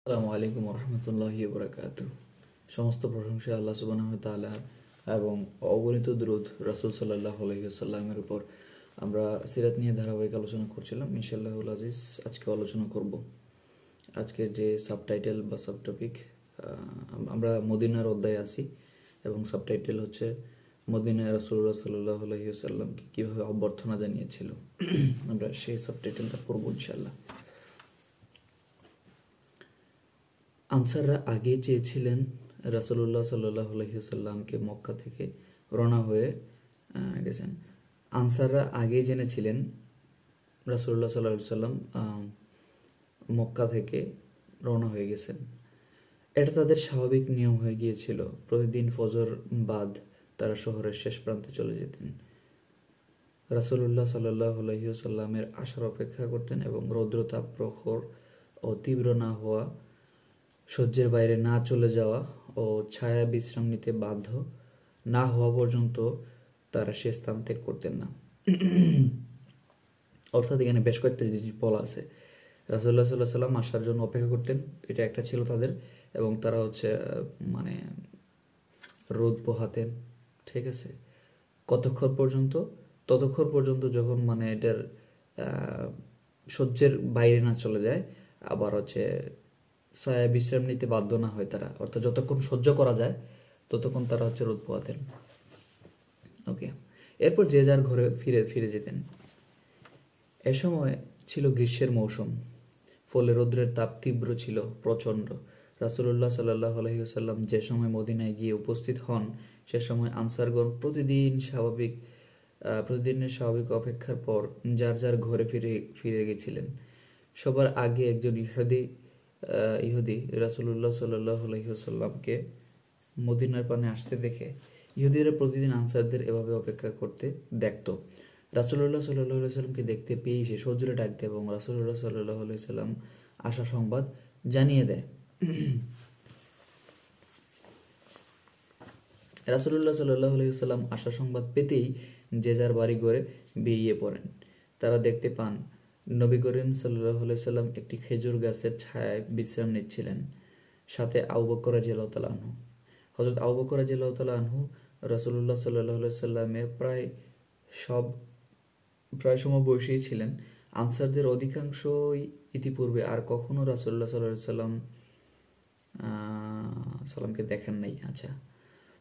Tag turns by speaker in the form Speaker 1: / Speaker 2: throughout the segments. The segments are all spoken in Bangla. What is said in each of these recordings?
Speaker 1: আসসালামু আলাইকুম রহমতুল্লাহি বরকাতুহ। সমস্ত প্রশংসা আল্লাহ সুবহানাহু ওয়া তাআলার এবং অগণিত দরুদ রাসূল সাল্লাল্লাহু আলাইহি ওয়াসাল্লামের উপর। আমরা সিরাত নিয়ে ধারাবাহিক আলোচনা করছিলাম। ইনশাআল্লাহুল আজিজ আজকে আলোচনা করব আজকের যে সাবটাইটেল বা সাবটপিক। আমরা মদিনার অধ্যায়ে আছি এবং সাবটাইটেল হচ্ছে মদিনায় রাসূলুল্লাহ সাল্লাল্লাহু আলাইহি ওয়াসাল্লামকে কীভাবে অভ্যর্থনা জানিয়েছিল। আমরা সেই সাবটাইটেলটা পড়ব ইনশাআল্লাহ। আনসাররা আগে চেয়েছিলেন রাসূলুল্লাহ সাল্লাল্লাহু আলাইহি ওয়াসাল্লামকে মক্কা থেকে রওনা হয়ে গেছেন। আনসাররা আগেই জেনেছিলেন রাসূলুল্লাহ সাল্লাল্লাহু আলাইহি ওয়াসাল্লাম মক্কা থেকে রওনা হয়ে গেছেন। এটা তাদের স্বাভাবিক নিয়ম হয়ে গিয়েছিল। প্রতিদিন ফজর বাদ তারা শহরের শেষ প্রান্তে চলে যেতেন। রাসূলুল্লাহ সাল্লাল্লাহু আলাইহি ওয়াসাল্লামের আসার অপেক্ষা করতেন এবং রৌদ্রতাপ প্রখর ও তীব্র না হওয়া, সহ্যের বাইরে না চলে যাওয়া ও ছায়া বিশ্রাম নিতে বাধ্য না হওয়া পর্যন্ত তারা সে স্থান ত্যাগ করতেন না। অর্থাৎ এখানে বেশ কয়েকটা জিনিস বলা আছে। রাসূলুল্লাহ সাল্লাল্লাহু আলাইহি ওয়াসাল্লাম আসার জন্য অপেক্ষা করতেন, এটা একটা ছিল তাদের। এবং তারা মানে রোদ পোহাতেন, ঠিক আছে। কতক্ষণ পর্যন্ত? ততক্ষণ পর্যন্ত যখন এটার সহ্যের বাইরে না চলে যায়, আবার ছায়া বিশ্রাম নিতে বাধ্য না হয় তারা, অর্থাৎ যতক্ষণ সহ্য করা যায় ততক্ষণ তারা রোদ পোহাতেন। ওকে, এরপর যে যার ঘরে ফিরে ফিরে যেতেন। এ সময় ছিল গ্রীষ্মের মৌসুম, ফলে রৌদ্রের তাপ তীব্র ছিল, প্রচণ্ড। রাসূলুল্লাহ সাল্লাল্লাহু আলাইহি ওয়াসাল্লাম যে সময় মদিনায় গিয়ে উপস্থিত হন, সে সময় আনসারগণ প্রতিদিনের স্বাভাবিক অপেক্ষার পর যার যার ঘরে ফিরে গেছিলেন। সবার আগে একজন ইহুদি রাসূলুল্লাহ সাল্লাল্লাহু আলাইহি ওয়াসাল্লামকে মদিনার পানে আসতে দেখে ইহুদিরা প্রতিদিন আনসারদের এভাবে অপেক্ষা করতে দেখত। রাসূলুল্লাহ সাল্লাল্লাহু আলাইহি ওয়াসাল্লামকে দেখতে পেয়ে সে সজোরে ডাকতে এবং রাসূলুল্লাহ সাল্লাল্লাহু আলাইহি ওয়াসাল্লাম আসা সংবাদ জানিয়ে দেয়। রাসূলুল্লাহ সাল্লাল্লাহু আলাইহি ওয়াসাল্লাম আসা সংবাদ পেতেই যে যার বাড়ি ঘরে বেরিয়ে পড়েন। তারা দেখতে পান নবী করিম সাল্লাল্লাহু আলাইহি ওয়াসাল্লাম একটি খেজুর গাছের ছায়ায় বিশ্রাম নিচ্ছিলেন, সাথে আবু বকর রাদিয়াল্লাহু তাআলা আনহু। হযরত আবু বকর রাদিয়াল্লাহু তাআলা আনহু রাসূলুল্লাহ সাল্লাল্লাহু আলাইহি ওয়াসাল্লামের প্রায় সমবয়সী ছিলেন। আনসারদের অধিকাংশই ইতিপূর্বে আর কখনো রাসূলুল্লাহ সাল্লাল্লাহু আলাইহি সাল্লামকে দেখেন নাই। আচ্ছা,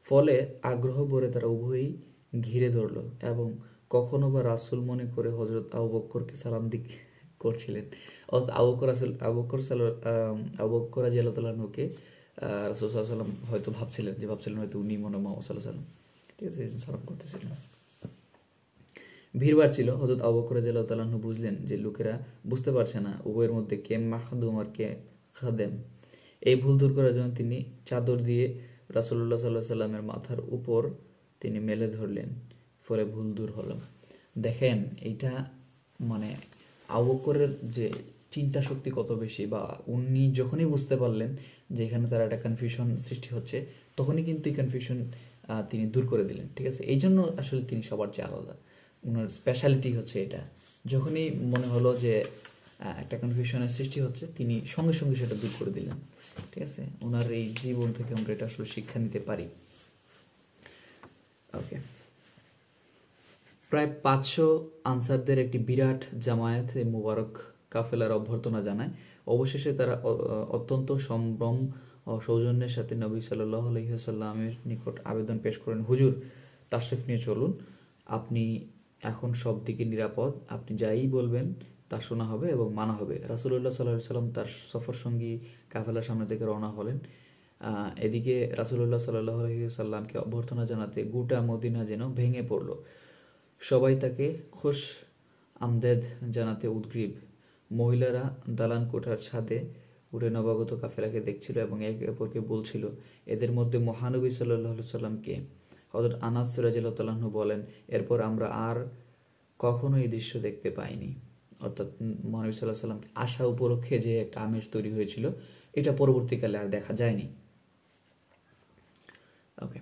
Speaker 1: ফলে আগ্রহ ভরে তারা উভয়ই ঘিরে ধরল এবং কখনো বা রাসূল মনে করে হযরত আবু বকরকে সালাম করছিলেন। অর্থাৎ আবু বকর রাদিয়াল্লাহু তাআলা আনহুকে রাসূল সাল্লাল্লাহু আলাইহি ওয়াসাল্লাম হয়তো ভাবছিলেন হয়তো উনি মনে মুহাম্মদ সাল্লাল্লাহু আলাইহি ওয়াসাল্লাম, ঠিক আছে, সালাম করতেছিলেন। ভিড় বাড়ছিল। হযরত আবু বকর রাদিয়াল্লাহু তাআলা আনহু বুঝলেন যে লোকেরা বুঝতে পারছে না উভয়ের মধ্যে কে মাখদুম আর কে খাদেম। এই ভুল দূর করার জন্য তিনি চাদর দিয়ে রাসূলুল্লাহ সাল্লাল্লাহু আলাইহি ওয়াসাল্লামের মাথার উপর তিনি মেলে ধরলেন, ফলে ভুল দূর হলো। দেখেন, এইটা আবু বকরের যে চিন্তা শক্তি কত বেশি, বা উনি যখনই বুঝতে পারলেন যে এখানে তার একটা কনফিউশন সৃষ্টি হচ্ছে, তখনই কিন্তু এই কনফিউশন তিনি দূর করে দিলেন, ঠিক আছে। এই জন্য আসলে তিনি সবার চেয়ে আলাদা। ওনার স্পেশালিটি হচ্ছে এটা। যখনই মনে হলো যে একটা কনফিউশনের সৃষ্টি হচ্ছে, তিনি সঙ্গে সঙ্গে সেটা দূর করে দিলেন, ঠিক আছে। ওনার এই জীবন থেকে আমরা এটা আসলে শিক্ষা নিতে পারি। ওকে, প্রায় 500 আনসারদের একটি বিরাট জামায়াত মুবারক কাফেলার অভ্যর্থনা জানায়। অবশেষে তারা অত্যন্ত সম্ভ্রম ও সৌজন্যের সাথে নবী সাল্লাল্লাহু আলাইহি ওয়াসাল্লামের নিকট আবেদন পেশ করেন, হুজুর, তাশরিফ নিয়ে চলুন, আপনি এখন সব দিকে নিরাপদ, আপনি যাই বলবেন তা শোনা হবে এবং মানা হবে। রাসূলুল্লাহ সাল্লাল্লাহু আলাইহি ওয়াসাল্লাম তার সফর সঙ্গী কাফেলার সামনে থেকে রওনা হলেন। এদিকে রাসূলুল্লাহ সাল্লাল্লাহু আলাইহি ওয়াসাল্লামকে অভ্যর্থনা জানাতে গোটা মদিনা যেন ভেঙে পড়ল। সবাই তাকে খুশ আমদেদ জানাতে উদগ্রীব। মহিলারা দালান কোঠার ছাদে উঠে নবাগত কাফেলাকে দেখছিল এবং একে অপরকে বলছিল, এদের মধ্যে মহানবী সাল্লাল্লাহু আলাইহি ওয়াসাল্লামকে। হযরত আনাস রাদিয়াল্লাহু তাআলা আনহু বলেন, এরপর আমরা আর কখনো এই দৃশ্য দেখতে পাইনি। অর্থাৎ মহানবী সাল্লাল্লাহু আলাইহি ওয়াসাল্লাম আসা উপলক্ষে যে একটা আমেজ তৈরি হয়েছিল, এটা পরবর্তীকালে আর দেখা যায়নি। ওকে,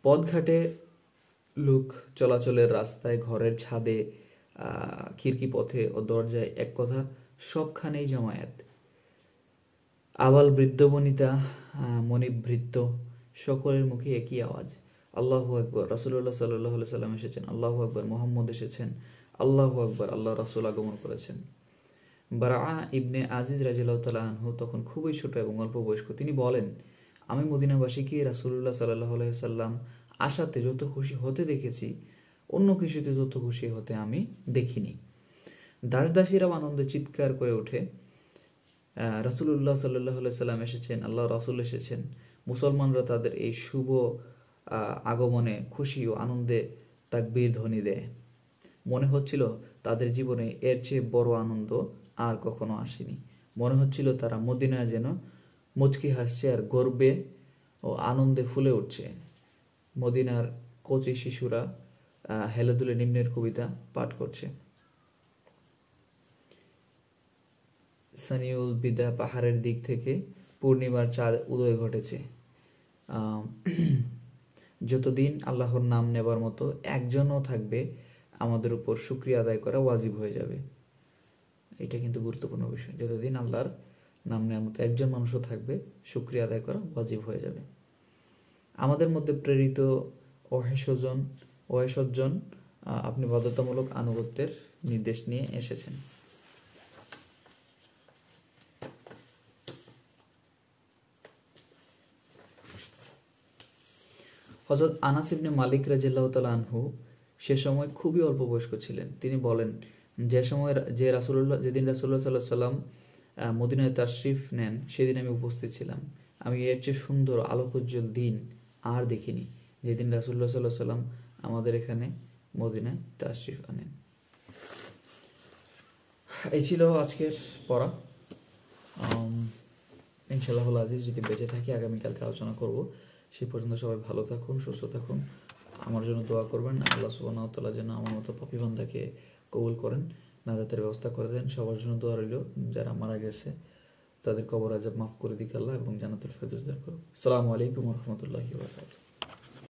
Speaker 1: পথঘাটে, লোক চলাচলের রাস্তায়, ঘরের ছাদে, খিড়কি পথে ও দরজায়, এক কথা সবখানেই জামায়াত। আবাল বৃদ্ধ বনিতা মণিবৃত্ত সকলের মুখে একই আওয়াজ, আল্লাহু আকবর, রাসূলুল্লাহ সাল্লাল্লাহু আলাইহি সাল্লাম এসেছেন, আল্লাহু আকবর, মুহাম্মদ এসেছেন, আল্লাহু আকবর, আল্লাহ রাসূল আগমন করেছেন। বারা ইবনে আজিজ রাদিয়াল্লাহু তাআলা আনহু তখন খুবই ছোট এবং অল্প বয়স্ক। তিনি বলেন, আমি মদিনাবাসীকে রাসূলুল্লাহ সাল্লাল্লাহু আলাইহি সাল্লাম আশাতে যত খুশি হতে দেখেছি, অন্য কিছুতে তত খুশি হতে আমি দেখিনি। দাসদাসীরাও আনন্দে চিৎকার করে ওঠে, রাসূলুল্লাহ সাল্লাল্লাহু আলাইহি সাল্লাম এসেছেন, আল্লাহ রাসূল এসেছেন। মুসলমানরা তাদের এই শুভ আগমনে খুশি ও আনন্দে তাকবীর ধ্বনি দেয়। মনে হচ্ছিল তাদের জীবনে এর চেয়ে বড় আনন্দ আর কখনো আসেনি। মনে হচ্ছিল তারা মদিনায় যেন মুচকি হাসছে আর গর্বে ও আনন্দে ফুলে উঠছে। মদিনার কচি শিশুরা হেলেদুলে নিম্নের কবিতা পাঠ করছে। সানিউল বিদা পাহাড়ের দিক থেকে পূর্ণিমার চাঁদ উদয় ঘটেছে। যতদিন আল্লাহর নাম নেবার মতো একজনও থাকবে, আমাদের উপর শুকরিয়া আদায় করা ওয়াজিব হয়ে যাবে। এটা কিন্তু গুরুত্বপূর্ণ বিষয়। যতদিন আল্লাহর নাম নেওয়ার মতো একজন মানুষও থাকবে, শুকরিয়া আদায় করা ওয়াজিব হয়ে যাবে। আমাদের মধ্যে প্রেরিত ওহেশজন আপনি বাধ্যতামূলক আনুগত্যের নির্দেশ নিয়ে এসেছেন। হযরত আনাস ইবনে মালিক রাদিয়াল্লাহু তাআলা আনহু সে সময় খুবই অল্প বয়স্ক ছিলেন। তিনি বলেন, যেদিন রাসূলুল্লাহ সাল্লাল্লাহু আলাইহি সাল্লাম মদিনায় তাশরিফ নেন, সেদিন আমি উপস্থিত ছিলাম। আমি এর চেয়ে সুন্দর আলোকোজ্জ্বল দিন আর দেখিনি, যেদিন রাসূলুল্লাহ সাল্লাল্লাহু আলাইহি সাল্লাম আমাদের এখানে মদিনায় তাশরিফ আনেন। এই ছিল আজকের পড়া। ইনশাআল্লাহ আজিজ যদি বেঁচে থাকি আগামীকালকে আলোচনা করব। সেই পর্যন্ত সবাই ভালো থাকুন, সুস্থ থাকুন, আমার জন্য দোয়া করবেন। আল্লাহ সুবহানাহু ওয়া তাআলা যেন আমার মতো পাপী বান্দাকে কবুল করেন, নাজাতের ব্যবস্থা করে দেন। সবার জন্য দোয়া রইল, যারা মারা গেছে তাদের কবর আযাব মাফ করে দিক আল্লাহ এবং জান্নাতুল ফেরদৌস দান করুন। আসসালামু আলাইকুম ওয়া রাহমাতুল্লাহি ওয়া বারাকাতুহু।